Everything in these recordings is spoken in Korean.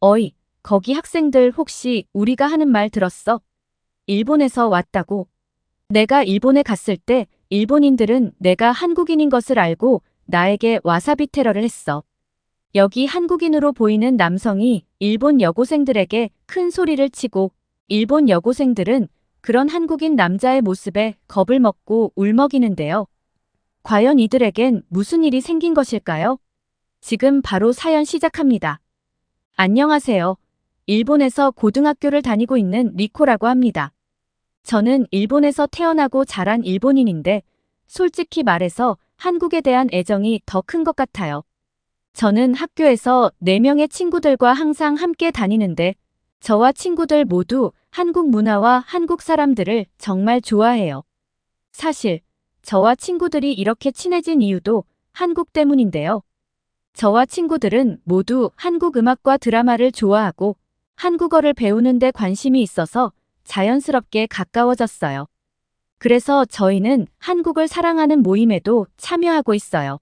어이, 거기 학생들 혹시 우리가 하는 말 들었어? 일본에서 왔다고. 내가 일본에 갔을 때 일본인들은 내가 한국인인 것을 알고 나에게 와사비 테러를 했어. 여기 한국인으로 보이는 남성이 일본 여고생들에게 큰 소리를 치고 일본 여고생들은 그런 한국인 남자의 모습에 겁을 먹고 울먹이는데요. 과연 이들에겐 무슨 일이 생긴 것일까요? 지금 바로 사연 시작합니다. 안녕하세요. 일본에서 고등학교를 다니고 있는 리코라고 합니다. 저는 일본에서 태어나고 자란 일본인인데 솔직히 말해서 한국에 대한 애정이 더 큰 것 같아요. 저는 학교에서 4명의 친구들과 항상 함께 다니는데 저와 친구들 모두 한국 문화와 한국 사람들을 정말 좋아해요. 사실 저와 친구들이 이렇게 친해진 이유도 한국 때문인데요. 저와 친구들은 모두 한국 음악과 드라마를 좋아하고 한국어를 배우는 데 관심이 있어서 자연스럽게 가까워졌어요. 그래서 저희는 한국을 사랑하는 모임에도 참여하고 있어요.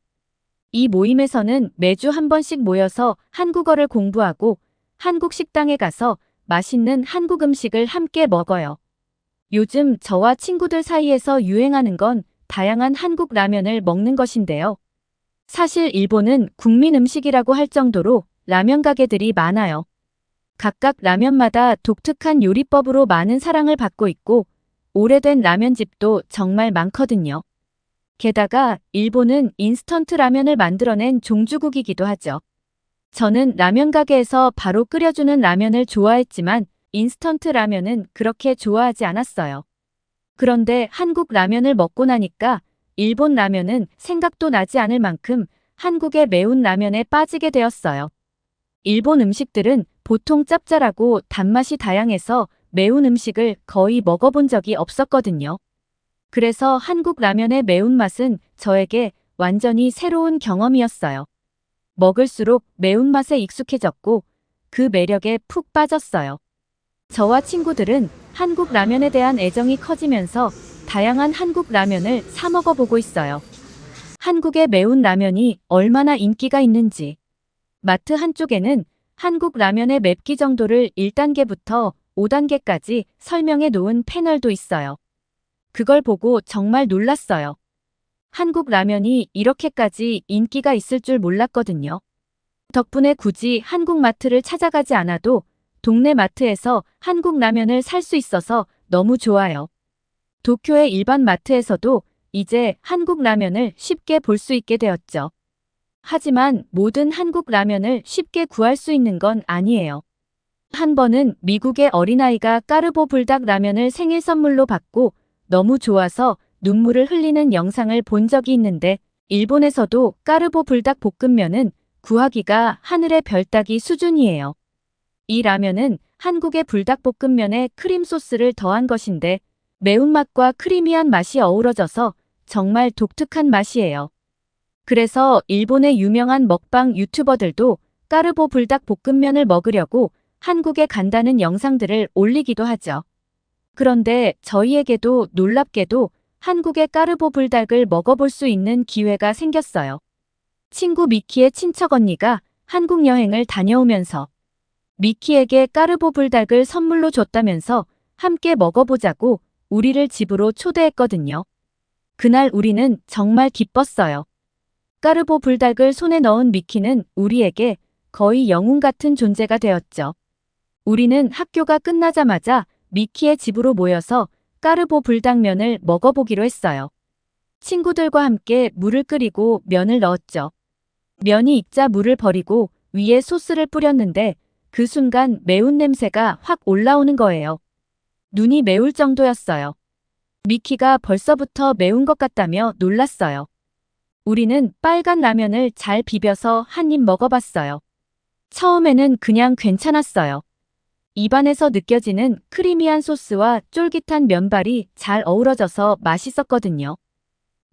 이 모임에서는 매주 한 번씩 모여서 한국어를 공부하고 한국 식당에 가서 맛있는 한국 음식을 함께 먹어요. 요즘 저와 친구들 사이에서 유행하는 건 다양한 한국 라면을 먹는 것인데요. 사실 일본은 국민 음식이라고 할 정도로 라면 가게들이 많아요. 각각 라면마다 독특한 요리법으로 많은 사랑을 받고 있고 오래된 라면집도 정말 많거든요. 게다가 일본은 인스턴트 라면을 만들어낸 종주국이기도 하죠. 저는 라면 가게에서 바로 끓여주는 라면을 좋아했지만 인스턴트 라면은 그렇게 좋아하지 않았어요. 그런데 한국 라면을 먹고 나니까 일본 라면은 생각도 나지 않을 만큼 한국의 매운 라면에 빠지게 되었어요. 일본 음식들은 보통 짭짤하고 단맛이 다양해서 매운 음식을 거의 먹어본 적이 없었거든요. 그래서 한국 라면의 매운맛은 저에게 완전히 새로운 경험이었어요. 먹을수록 매운맛에 익숙해졌고 그 매력에 푹 빠졌어요. 저와 친구들은 한국 라면에 대한 애정이 커지면서 다양한 한국 라면을 사 먹어보고 있어요. 한국의 매운 라면이 얼마나 인기가 있는지. 마트 한쪽에는 한국 라면의 맵기 정도를 1단계부터 5단계까지 설명해 놓은 패널도 있어요. 그걸 보고 정말 놀랐어요. 한국 라면이 이렇게까지 인기가 있을 줄 몰랐거든요. 덕분에 굳이 한국 마트를 찾아가지 않아도 동네 마트에서 한국 라면을 살 수 있어서 너무 좋아요. 도쿄의 일반 마트에서도 이제 한국 라면을 쉽게 볼 수 있게 되었죠. 하지만 모든 한국 라면을 쉽게 구할 수 있는 건 아니에요. 한 번은 미국의 어린아이가 까르보 불닭 라면을 생일 선물로 받고 너무 좋아서 눈물을 흘리는 영상을 본 적이 있는데 일본에서도 까르보 불닭 볶음면은 구하기가 하늘의 별 따기 수준이에요. 이 라면은 한국의 불닭볶음면에 크림 소스를 더한 것인데 매운맛과 크리미한 맛이 어우러져서 정말 독특한 맛이에요. 그래서 일본의 유명한 먹방 유튜버들도 까르보 불닭볶음면을 먹으려고 한국에 간다는 영상들을 올리기도 하죠. 그런데 저희에게도 놀랍게도 한국의 까르보 불닭을 먹어볼 수 있는 기회가 생겼어요. 친구 미키의 친척 언니가 한국 여행을 다녀오면서 미키에게 까르보 불닭을 선물로 줬다면서 함께 먹어보자고 우리를 집으로 초대했거든요. 그날 우리는 정말 기뻤어요. 까르보 불닭을 손에 넣은 미키는 우리에게 거의 영웅 같은 존재가 되었죠. 우리는 학교가 끝나자마자 미키의 집으로 모여서 까르보 불닭면을 먹어보기로 했어요. 친구들과 함께 물을 끓이고 면을 넣었죠. 면이 익자 물을 버리고 위에 소스를 뿌렸는데 그 순간 매운 냄새가 확 올라오는 거예요. 눈이 매울 정도였어요. 미키가 벌써부터 매운 것 같다며 놀랐어요. 우리는 빨간 라면을 잘 비벼서 한 입 먹어봤어요. 처음에는 그냥 괜찮았어요. 입안에서 느껴지는 크리미한 소스와 쫄깃한 면발이 잘 어우러져서 맛있었거든요.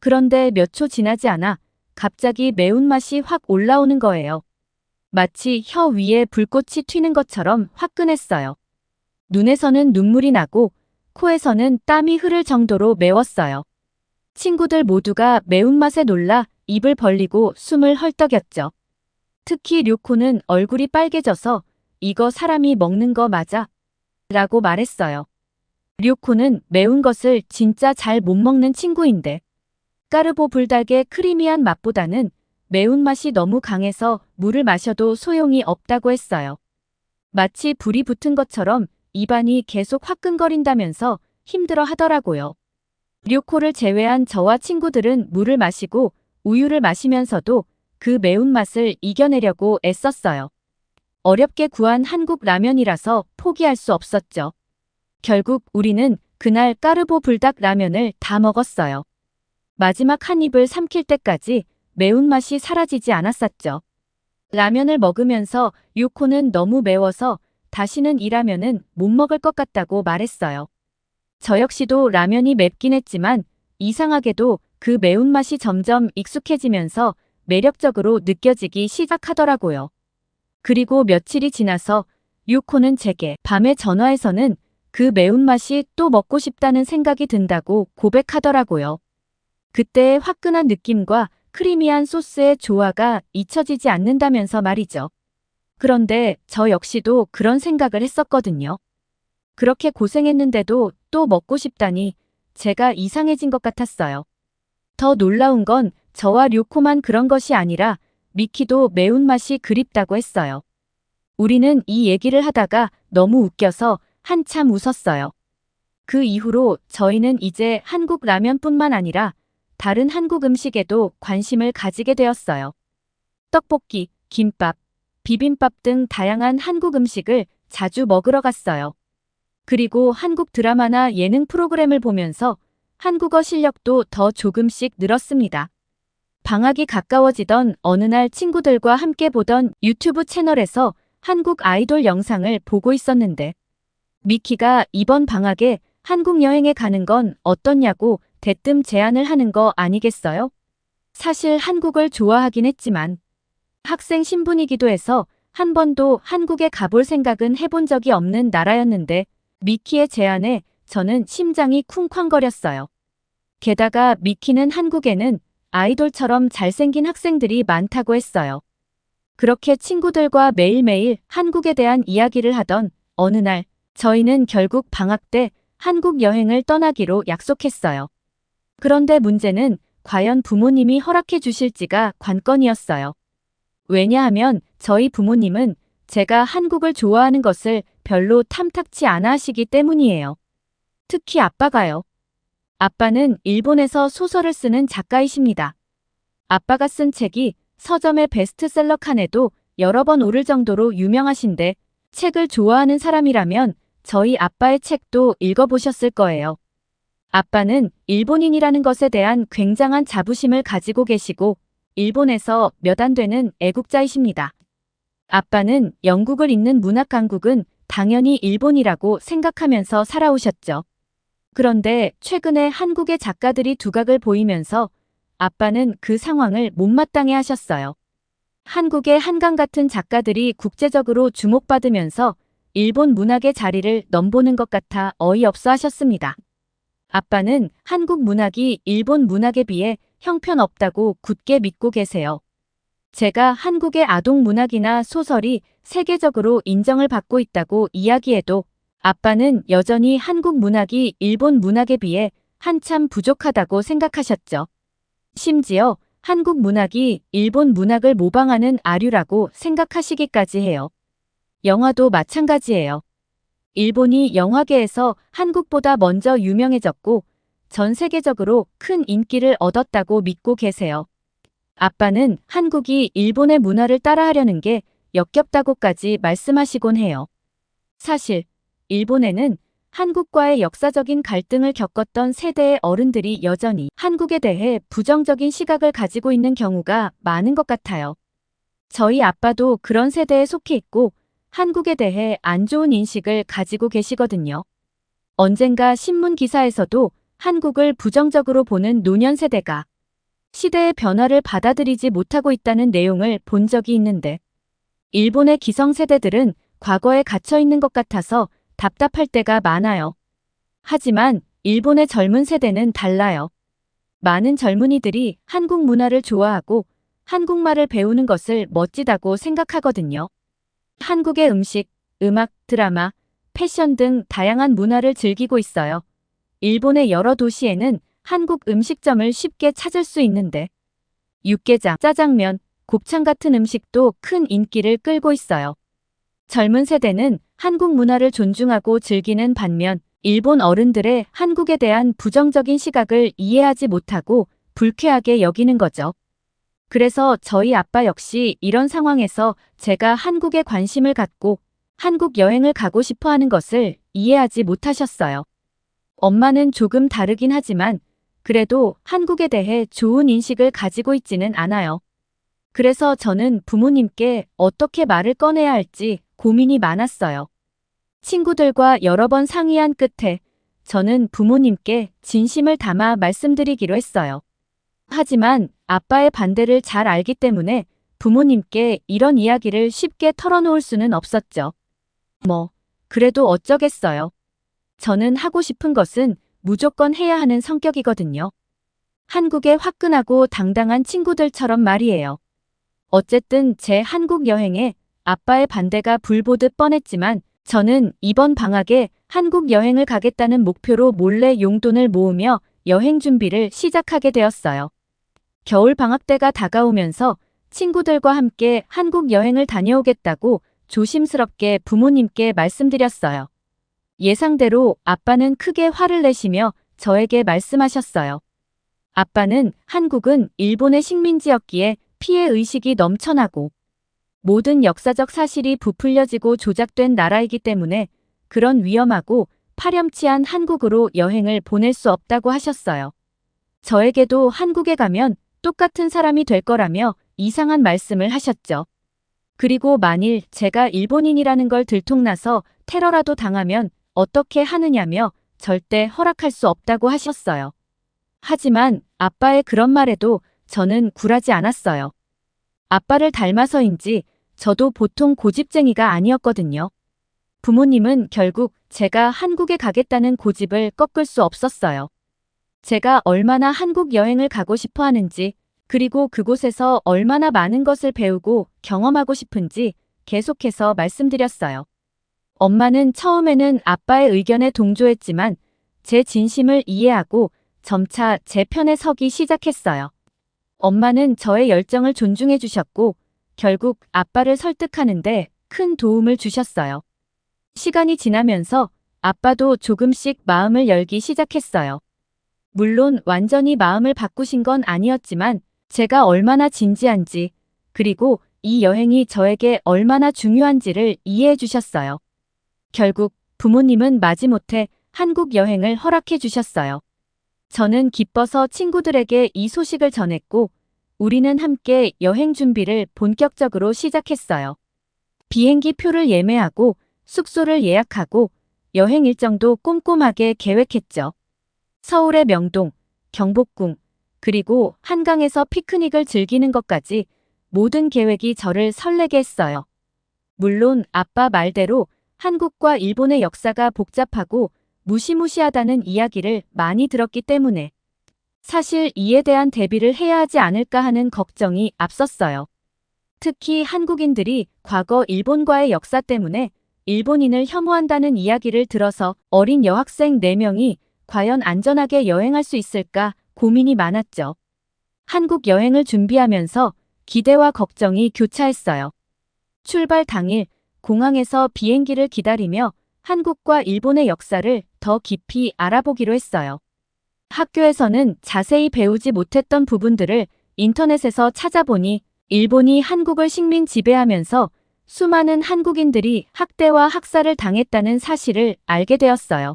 그런데 몇 초 지나지 않아 갑자기 매운맛이 확 올라오는 거예요. 마치 혀 위에 불꽃이 튀는 것처럼 화끈했어요. 눈에서는 눈물이 나고 코에서는 땀이 흐를 정도로 매웠어요. 친구들 모두가 매운맛에 놀라 입을 벌리고 숨을 헐떡였죠. 특히 료코는 얼굴이 빨개져서 이거 사람이 먹는 거 맞아? 라고 말했어요. 류코는 매운 것을 진짜 잘 못 먹는 친구인데 까르보 불닭의 크리미한 맛보다는 매운맛이 너무 강해서 물을 마셔도 소용이 없다고 했어요. 마치 불이 붙은 것처럼 입안이 계속 화끈거린다면서 힘들어 하더라고요. 류코를 제외한 저와 친구들은 물을 마시고 우유를 마시면서도 그 매운맛을 이겨내려고 애썼어요. 어렵게 구한 한국 라면이라서 포기할 수 없었죠. 결국 우리는 그날 까르보 불닭 라면을 다 먹었어요. 마지막 한 입을 삼킬 때까지 매운맛이 사라지지 않았었죠. 라면을 먹으면서 류코는 너무 매워서 다시는 이 라면은 못 먹을 것 같다고 말했어요. 저 역시도 라면이 맵긴 했지만 이상하게도 그 매운맛이 점점 익숙해지면서 매력적으로 느껴지기 시작하더라고요. 그리고 며칠이 지나서 류코는 제게 밤에 전화해서는 그 매운맛이 또 먹고 싶다는 생각이 든다고 고백하더라고요. 그때의 화끈한 느낌과 크리미한 소스의 조화가 잊혀지지 않는다면서 말이죠. 그런데 저 역시도 그런 생각을 했었거든요. 그렇게 고생했는데도 또 먹고 싶다니 제가 이상해진 것 같았어요. 더 놀라운 건 저와 류코만 그런 것이 아니라 미키도 매운맛이 그립다고 했어요. 우리는 이 얘기를 하다가 너무 웃겨서 한참 웃었어요. 그 이후로 저희는 이제 한국 라면뿐만 아니라 다른 한국 음식에도 관심을 가지게 되었어요. 떡볶이, 김밥, 비빔밥 등 다양한 한국 음식을 자주 먹으러 갔어요. 그리고 한국 드라마나 예능 프로그램을 보면서 한국어 실력도 더 조금씩 늘었습니다. 방학이 가까워지던 어느 날 친구들과 함께 보던 유튜브 채널에서 한국 아이돌 영상을 보고 있었는데 미키가 이번 방학에 한국 여행에 가는 건 어떻냐고 대뜸 제안을 하는 거 아니겠어요? 사실 한국을 좋아하긴 했지만 학생 신분이기도 해서 한 번도 한국에 가볼 생각은 해본 적이 없는 나라였는데 미키의 제안에 저는 심장이 쿵쾅거렸어요. 게다가 미키는 한국에는 아이돌처럼 잘생긴 학생들이 많다고 했어요. 그렇게 친구들과 매일매일 한국에 대한 이야기를 하던 어느 날 저희는 결국 방학 때 한국 여행을 떠나기로 약속했어요. 그런데 문제는 과연 부모님이 허락해 주실지가 관건이었어요. 왜냐하면 저희 부모님은 제가 한국을 좋아하는 것을 별로 탐탁치 않아 하시기 때문이에요. 특히 아빠가요. 아빠는 일본에서 소설을 쓰는 작가이십니다. 아빠가 쓴 책이 서점의 베스트셀러 칸에도 여러 번 오를 정도로 유명하신데 책을 좋아하는 사람이라면 저희 아빠의 책도 읽어보셨을 거예요. 아빠는 일본인이라는 것에 대한 굉장한 자부심을 가지고 계시고 일본에서 몇 안 되는 애국자이십니다. 아빠는 영국을 잇는 문학 강국은 당연히 일본이라고 생각하면서 살아오셨죠. 그런데 최근에 한국의 작가들이 두각을 보이면서 아빠는 그 상황을 못마땅해 하셨어요. 한국의 한강 같은 작가들이 국제적으로 주목받으면서 일본 문학의 자리를 넘보는 것 같아 어이없어 하셨습니다. 아빠는 한국 문학이 일본 문학에 비해 형편없다고 굳게 믿고 계세요. 제가 한국의 아동 문학이나 소설이 세계적으로 인정을 받고 있다고 이야기해도 아빠는 여전히 한국 문학이 일본 문학에 비해 한참 부족하다고 생각하셨죠. 심지어 한국 문학이 일본 문학을 모방하는 아류라고 생각하시기까지 해요. 영화도 마찬가지예요. 일본이 영화계에서 한국보다 먼저 유명해졌고 전 세계적으로 큰 인기를 얻었다고 믿고 계세요. 아빠는 한국이 일본의 문화를 따라하려는 게 역겹다고까지 말씀하시곤 해요. 사실 일본에는 한국과의 역사적인 갈등을 겪었던 세대의 어른들이 여전히 한국에 대해 부정적인 시각을 가지고 있는 경우가 많은 것 같아요. 저희 아빠도 그런 세대에 속해 있고 한국에 대해 안 좋은 인식을 가지고 계시거든요. 언젠가 신문 기사에서도 한국을 부정적으로 보는 노년 세대가 시대의 변화를 받아들이지 못하고 있다는 내용을 본 적이 있는데 일본의 기성세대들은 과거에 갇혀 있는 것 같아서 답답할 때가 많아요. 하지만 일본의 젊은 세대는 달라요. 많은 젊은이들이 한국 문화를 좋아하고 한국말을 배우는 것을 멋지다고 생각하거든요. 한국의 음식, 음악, 드라마, 패션 등 다양한 문화를 즐기고 있어요. 일본의 여러 도시에는 한국 음식점을 쉽게 찾을 수 있는데 육개장, 짜장면, 곱창 같은 음식도 큰 인기를 끌고 있어요. 젊은 세대는 한국 문화를 존중하고 즐기는 반면 일본 어른들의 한국에 대한 부정적인 시각을 이해하지 못하고 불쾌하게 여기는 거죠. 그래서 저희 아빠 역시 이런 상황에서 제가 한국에 관심을 갖고 한국 여행을 가고 싶어 하는 것을 이해하지 못하셨어요. 엄마는 조금 다르긴 하지만 그래도 한국에 대해 좋은 인식을 가지고 있지는 않아요. 그래서 저는 부모님께 어떻게 말을 꺼내야 할지 고민이 많았어요. 친구들과 여러 번 상의한 끝에 저는 부모님께 진심을 담아 말씀드리기로 했어요. 하지만 아빠의 반대를 잘 알기 때문에 부모님께 이런 이야기를 쉽게 털어놓을 수는 없었죠. 그래도 어쩌겠어요. 저는 하고 싶은 것은 무조건 해야 하는 성격이거든요. 한국의 화끈하고 당당한 친구들처럼 말이에요. 어쨌든 제 한국 여행에 아빠의 반대가 불보듯 뻔했지만 저는 이번 방학에 한국 여행을 가겠다는 목표로 몰래 용돈을 모으며 여행 준비를 시작하게 되었어요. 겨울 방학 때가 다가오면서 친구들과 함께 한국 여행을 다녀오겠다고 조심스럽게 부모님께 말씀드렸어요. 예상대로 아빠는 크게 화를 내시며 저에게 말씀하셨어요. 아빠는 한국은 일본의 식민지였기에 피해의식이 넘쳐나고 모든 역사적 사실이 부풀려지고 조작된 나라이기 때문에 그런 위험하고 파렴치한 한국으로 여행을 보낼 수 없다고 하셨어요. 저에게도 한국에 가면 똑같은 사람이 될 거라며 이상한 말씀을 하셨죠. 그리고 만일 제가 일본인이라는 걸 들통나서 테러라도 당하면 어떻게 하느냐며 절대 허락할 수 없다고 하셨어요. 하지만 아빠의 그런 말에도 저는 굴하지 않았어요. 아빠를 닮아서인지 저도 보통 고집쟁이가 아니었거든요. 부모님은 결국 제가 한국에 가겠다는 고집을 꺾을 수 없었어요. 제가 얼마나 한국 여행을 가고 싶어 하는지, 그리고 그곳에서 얼마나 많은 것을 배우고 경험하고 싶은지 계속해서 말씀드렸어요. 엄마는 처음에는 아빠의 의견에 동조했지만 제 진심을 이해하고 점차 제 편에 서기 시작했어요. 엄마는 저의 열정을 존중해 주셨고 결국 아빠를 설득하는데 큰 도움을 주셨어요. 시간이 지나면서 아빠도 조금씩 마음을 열기 시작했어요. 물론 완전히 마음을 바꾸신 건 아니었지만 제가 얼마나 진지한지 그리고 이 여행이 저에게 얼마나 중요한지를 이해해 주셨어요. 결국 부모님은 마지못해 한국 여행을 허락해 주셨어요. 저는 기뻐서 친구들에게 이 소식을 전했고 우리는 함께 여행 준비를 본격적으로 시작했어요. 비행기 표를 예매하고 숙소를 예약하고 여행 일정도 꼼꼼하게 계획했죠. 서울의 명동, 경복궁, 그리고 한강에서 피크닉을 즐기는 것까지 모든 계획이 저를 설레게 했어요. 물론 아빠 말대로 한국과 일본의 역사가 복잡하고 무시무시하다는 이야기를 많이 들었기 때문에 사실 이에 대한 대비를 해야 하지 않을까 하는 걱정이 앞섰어요. 특히 한국인들이 과거 일본과의 역사 때문에 일본인을 혐오한다는 이야기를 들어서 어린 여학생 4명이 과연 안전하게 여행할 수 있을까 고민이 많았죠. 한국 여행을 준비하면서 기대와 걱정이 교차했어요. 출발 당일 공항에서 비행기를 기다리며 한국과 일본의 역사를 더 깊이 알아보기로 했어요. 학교에서는 자세히 배우지 못했던 부분들을 인터넷에서 찾아보니 일본이 한국을 식민 지배하면서 수많은 한국인들이 학대와 학살을 당했다는 사실을 알게 되었어요.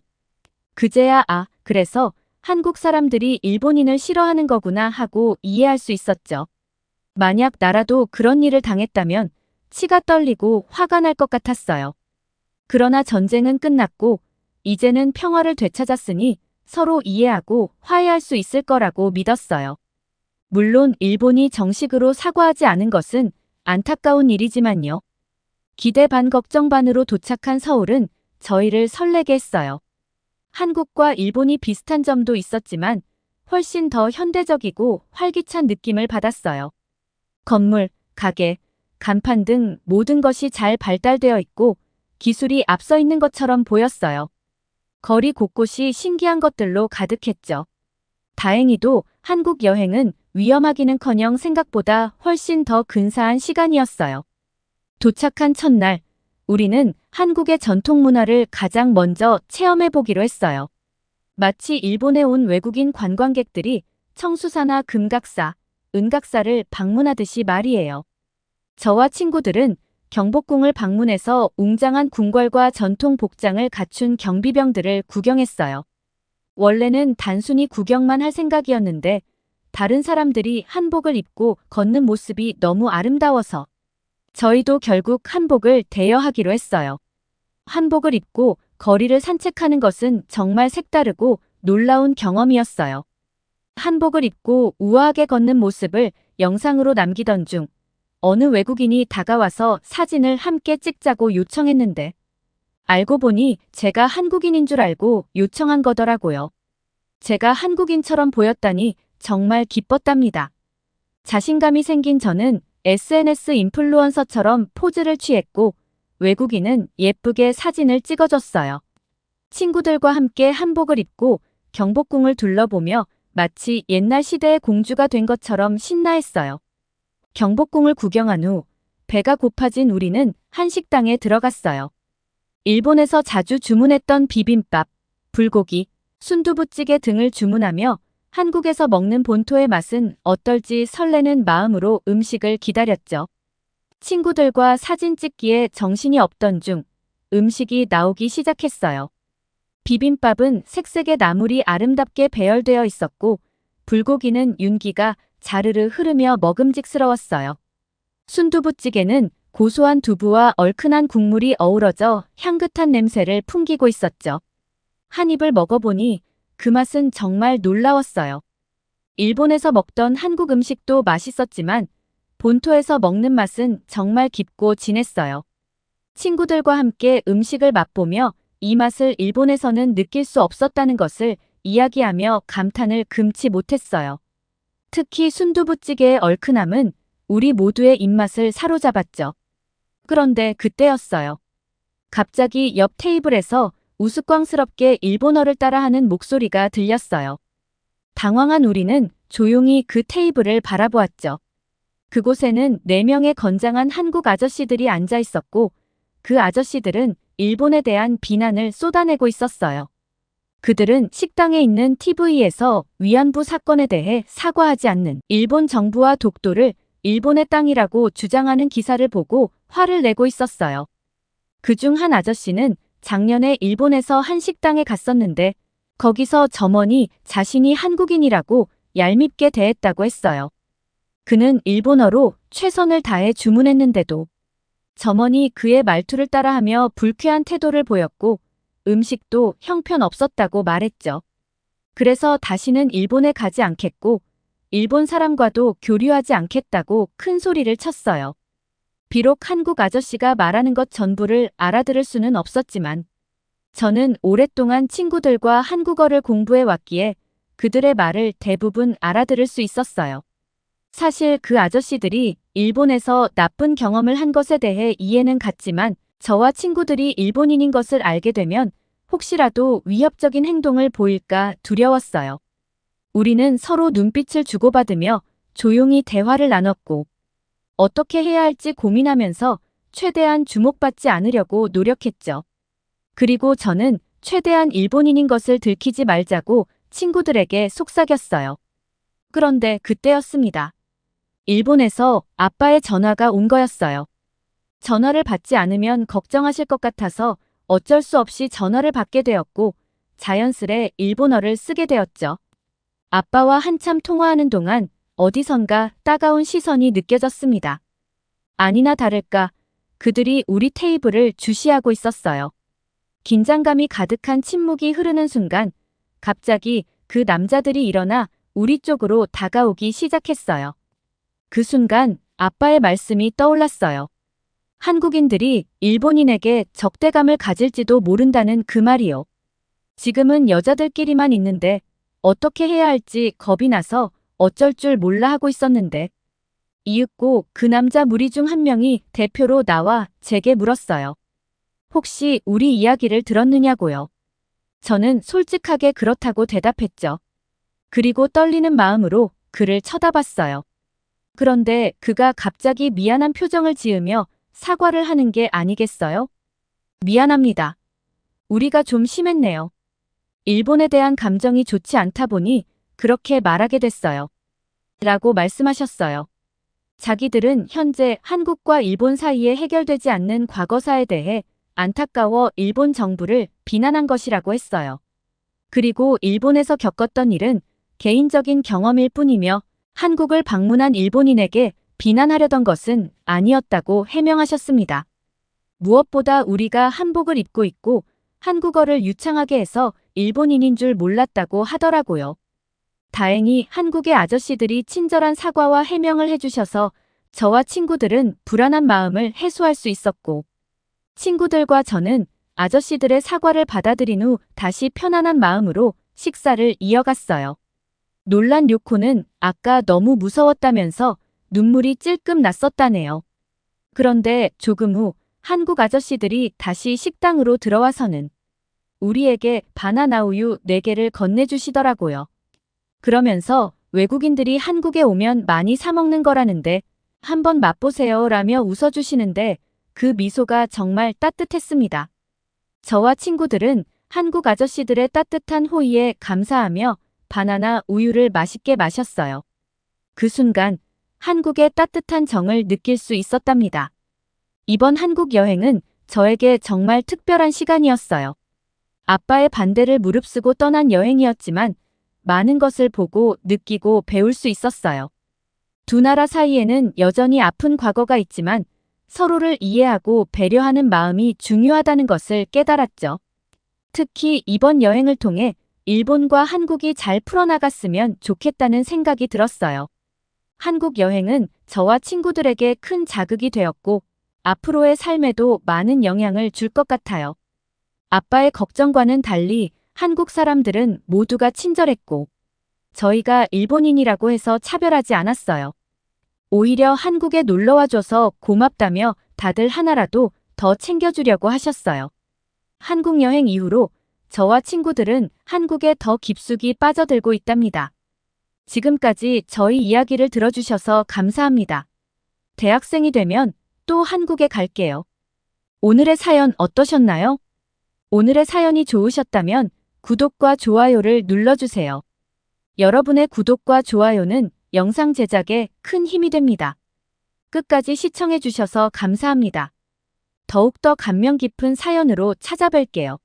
그제야 그래서 한국 사람들이 일본인을 싫어하는 거구나 하고 이해할 수 있었죠. 만약 나라도 그런 일을 당했다면 치가 떨리고 화가 날 것 같았어요. 그러나 전쟁은 끝났고 이제는 평화를 되찾았으니 서로 이해하고 화해할 수 있을 거라고 믿었어요. 물론 일본이 정식으로 사과하지 않은 것은 안타까운 일이지만요. 기대 반 걱정 반으로 도착한 서울은 저희를 설레게 했어요. 한국과 일본이 비슷한 점도 있었지만 훨씬 더 현대적이고 활기찬 느낌을 받았어요. 건물, 가게, 간판 등 모든 것이 잘 발달되어 있고 기술이 앞서 있는 것처럼 보였어요. 거리 곳곳이 신기한 것들로 가득했죠. 다행히도 한국 여행은 위험하기는커녕 생각보다 훨씬 더 근사한 시간이었어요. 도착한 첫날, 우리는 한국의 전통 문화를 가장 먼저 체험해 보기로 했어요. 마치 일본에 온 외국인 관광객들이 청수사나 금각사, 은각사를 방문하듯이 말이에요. 저와 친구들은 경복궁을 방문해서 웅장한 궁궐과 전통 복장을 갖춘 경비병들을 구경했어요. 원래는 단순히 구경만 할 생각이었는데 다른 사람들이 한복을 입고 걷는 모습이 너무 아름다워서 저희도 결국 한복을 대여하기로 했어요. 한복을 입고 거리를 산책하는 것은 정말 색다르고 놀라운 경험이었어요. 한복을 입고 우아하게 걷는 모습을 영상으로 남기던 중 어느 외국인이 다가와서 사진을 함께 찍자고 요청했는데 알고 보니 제가 한국인인 줄 알고 요청한 거더라고요. 제가 한국인처럼 보였다니 정말 기뻤답니다. 자신감이 생긴 저는 SNS 인플루언서처럼 포즈를 취했고 외국인은 예쁘게 사진을 찍어줬어요. 친구들과 함께 한복을 입고 경복궁을 둘러보며 마치 옛날 시대의 공주가 된 것처럼 신나했어요. 경복궁을 구경한 후 배가 고파진 우리는 한식당에 들어갔어요. 일본에서 자주 주문했던 비빔밥, 불고기, 순두부찌개 등을 주문하며 한국에서 먹는 본토의 맛은 어떨지 설레는 마음으로 음식을 기다렸죠. 친구들과 사진 찍기에 정신이 없던 중 음식이 나오기 시작했어요. 비빔밥은 색색의 나물이 아름답게 배열되어 있었고 불고기는 윤기가 자르르 흐르며 먹음직스러웠어요. 순두부찌개는 고소한 두부와 얼큰한 국물이 어우러져 향긋한 냄새를 풍기고 있었죠. 한 입을 먹어보니 그 맛은 정말 놀라웠어요. 일본에서 먹던 한국 음식도 맛있었지만 본토에서 먹는 맛은 정말 깊고 진했어요. 친구들과 함께 음식을 맛보며 이 맛을 일본에서는 느낄 수 없었다는 것을 이야기하며 감탄을 금치 못했어요. 특히 순두부찌개의 얼큰함은 우리 모두의 입맛을 사로잡았죠. 그런데 그때였어요. 갑자기 옆 테이블에서 우스꽝스럽게 일본어를 따라하는 목소리가 들렸어요. 당황한 우리는 조용히 그 테이블을 바라보았죠. 그곳에는 4명의 건장한 한국 아저씨들이 앉아 있었고 그 아저씨들은 일본에 대한 비난을 쏟아내고 있었어요. 그들은 식당에 있는 TV에서 위안부 사건에 대해 사과하지 않는 일본 정부와 독도를 일본의 땅이라고 주장하는 기사를 보고 화를 내고 있었어요. 그중 한 아저씨는 작년에 일본에서 한 식당에 갔었는데 거기서 점원이 자신이 한국인이라고 얄밉게 대했다고 했어요. 그는 일본어로 최선을 다해 주문했는데도 점원이 그의 말투를 따라하며 불쾌한 태도를 보였고 음식도 형편없었다고 말했죠. 그래서 다시는 일본에 가지 않겠고 일본 사람과도 교류하지 않겠다고 큰 소리를 쳤어요. 비록 한국 아저씨가 말하는 것 전부를 알아들을 수는 없었지만 저는 오랫동안 친구들과 한국어를 공부해 왔기에 그들의 말을 대부분 알아들을 수 있었어요. 사실 그 아저씨들이 일본에서 나쁜 경험을 한 것에 대해 이해는 갔지만 저와 친구들이 일본인인 것을 알게 되면 혹시라도 위협적인 행동을 보일까 두려웠어요. 우리는 서로 눈빛을 주고받으며 조용히 대화를 나눴고 어떻게 해야 할지 고민하면서 최대한 주목받지 않으려고 노력했죠. 그리고 저는 최대한 일본인인 것을 들키지 말자고 친구들에게 속삭였어요. 그런데 그때였습니다. 일본에서 아빠의 전화가 온 거였어요. 전화를 받지 않으면 걱정하실 것 같아서 어쩔 수 없이 전화를 받게 되었고 자연스레 일본어를 쓰게 되었죠. 아빠와 한참 통화하는 동안 어디선가 따가운 시선이 느껴졌습니다. 아니나 다를까 그들이 우리 테이블을 주시하고 있었어요. 긴장감이 가득한 침묵이 흐르는 순간 갑자기 그 남자들이 일어나 우리 쪽으로 다가오기 시작했어요. 그 순간 아빠의 말씀이 떠올랐어요. 한국인들이 일본인에게 적대감을 가질지도 모른다는 그 말이요. 지금은 여자들끼리만 있는데 어떻게 해야 할지 겁이 나서 어쩔 줄 몰라 하고 있었는데 이윽고 그 남자 무리 중 한 명이 대표로 나와 제게 물었어요. 혹시 우리 이야기를 들었느냐고요. 저는 솔직하게 그렇다고 대답했죠. 그리고 떨리는 마음으로 그를 쳐다봤어요. 그런데 그가 갑자기 미안한 표정을 지으며 사과를 하는 게 아니겠어요? 미안합니다. 우리가 좀 심했네요. 일본에 대한 감정이 좋지 않다 보니 그렇게 말하게 됐어요. 라고 말씀하셨어요. 자기들은 현재 한국과 일본 사이에 해결되지 않는 과거사에 대해 안타까워 일본 정부를 비난한 것이라고 했어요. 그리고 일본에서 겪었던 일은 개인적인 경험일 뿐이며 한국을 방문한 일본인에게 비난하려던 것은 아니었다고 해명하셨습니다. 무엇보다 우리가 한복을 입고 있고 한국어를 유창하게 해서 일본인인 줄 몰랐다고 하더라고요. 다행히 한국의 아저씨들이 친절한 사과와 해명을 해주셔서 저와 친구들은 불안한 마음을 해소할 수 있었고, 친구들과 저는 아저씨들의 사과를 받아들인 후 다시 편안한 마음으로 식사를 이어갔어요. 놀란 료코는 아까 너무 무서웠다면서 눈물이 찔끔 났었다네요. 그런데 조금 후 한국 아저씨들이 다시 식당으로 들어와서는 우리에게 바나나 우유 4개를 건네주시더라고요. 그러면서 외국인들이 한국에 오면 많이 사 먹는 거라는데 한번 맛보세요 라며 웃어주시는데 그 미소가 정말 따뜻했습니다. 저와 친구들은 한국 아저씨들의 따뜻한 호의에 감사하며 바나나 우유를 맛있게 마셨어요. 그 순간 한국의 따뜻한 정을 느낄 수 있었답니다. 이번 한국 여행은 저에게 정말 특별한 시간이었어요. 아빠의 반대를 무릅쓰고 떠난 여행이었지만 많은 것을 보고 느끼고 배울 수 있었어요. 두 나라 사이에는 여전히 아픈 과거가 있지만 서로를 이해하고 배려하는 마음이 중요하다는 것을 깨달았죠. 특히 이번 여행을 통해 일본과 한국이 잘 풀어나갔으면 좋겠다는 생각이 들었어요. 한국 여행은 저와 친구들에게 큰 자극이 되었고 앞으로의 삶에도 많은 영향을 줄 것 같아요. 아빠의 걱정과는 달리 한국 사람들은 모두가 친절했고 저희가 일본인이라고 해서 차별하지 않았어요. 오히려 한국에 놀러와줘서 고맙다며 다들 하나라도 더 챙겨주려고 하셨어요. 한국 여행 이후로 저와 친구들은 한국에 더 깊숙이 빠져들고 있답니다. 지금까지 저희 이야기를 들어주셔서 감사합니다. 대학생이 되면 또 한국에 갈게요. 오늘의 사연 어떠셨나요? 오늘의 사연이 좋으셨다면 구독과 좋아요를 눌러주세요. 여러분의 구독과 좋아요는 영상 제작에 큰 힘이 됩니다. 끝까지 시청해주셔서 감사합니다. 더욱더 감명 깊은 사연으로 찾아뵐게요.